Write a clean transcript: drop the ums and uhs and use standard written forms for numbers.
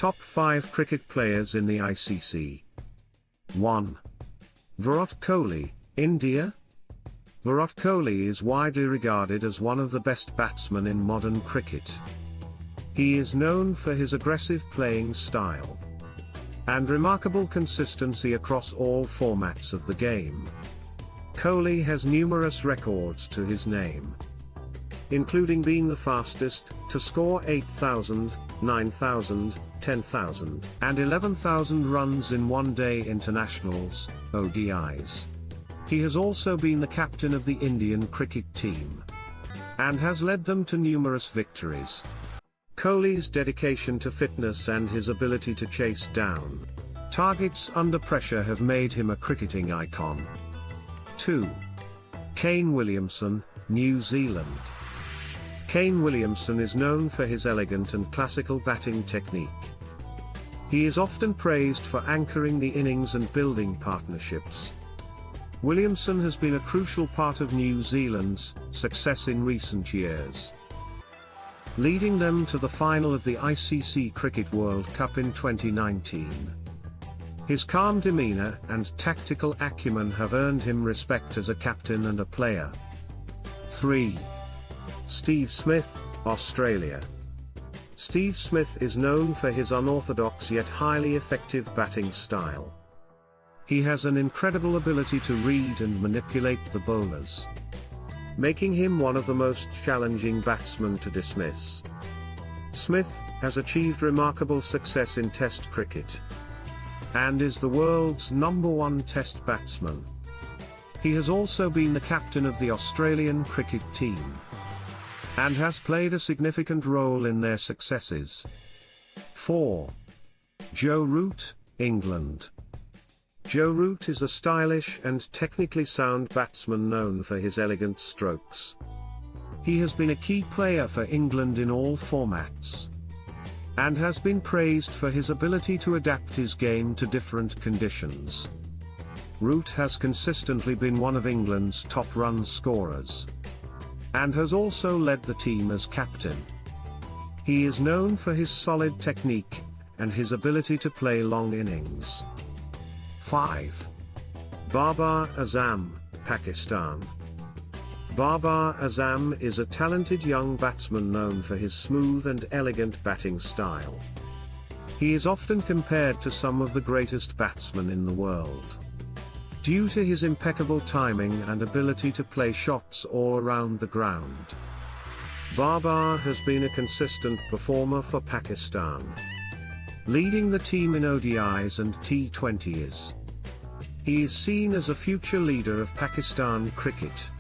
Top 5 cricket players in the ICC. 1. Virat Kohli, India. Virat Kohli is widely regarded as one of the best batsmen in modern cricket. He is known for his aggressive playing style and remarkable consistency across all formats of the game. Kohli has numerous records to his name, including being the fastest to score 8,000, 9,000, 10,000, and 11,000 runs in one-day internationals, ODIs. He has also been the captain of the Indian cricket team and has led them to numerous victories. Kohli's dedication to fitness and his ability to chase down targets under pressure have made him a cricketing icon. 2. Kane Williamson, New Zealand. Kane Williamson is known for his elegant and classical batting technique. He is often praised for anchoring the innings and building partnerships. Williamson has been a crucial part of New Zealand's success in recent years, leading them to the final of the ICC Cricket World Cup in 2019. His calm demeanor and tactical acumen have earned him respect as a captain and a player. 3. Steve Smith, Australia. Steve Smith is known for his unorthodox yet highly effective batting style. He has an incredible ability to read and manipulate the bowlers, making him one of the most challenging batsmen to dismiss. Smith has achieved remarkable success in Test cricket and is the world's #1 Test batsman. He has also been the captain of the Australian cricket team and has played a significant role in their successes. 4. Joe Root, England. Joe Root is a stylish and technically sound batsman known for his elegant strokes. He has been a key player for England in all formats and has been praised for his ability to adapt his game to different conditions. Root has consistently been one of England's top run scorers and has also led the team as captain. He is known for his solid technique and his ability to play long innings. 5. Babar Azam, Pakistan. Babar Azam is a talented young batsman known for his smooth and elegant batting style. He is often compared to some of the greatest batsmen in the world, due to his impeccable timing and ability to play shots all around the ground. Babar has been a consistent performer for Pakistan, leading the team in ODIs and T20s. He is seen as a future leader of Pakistan cricket.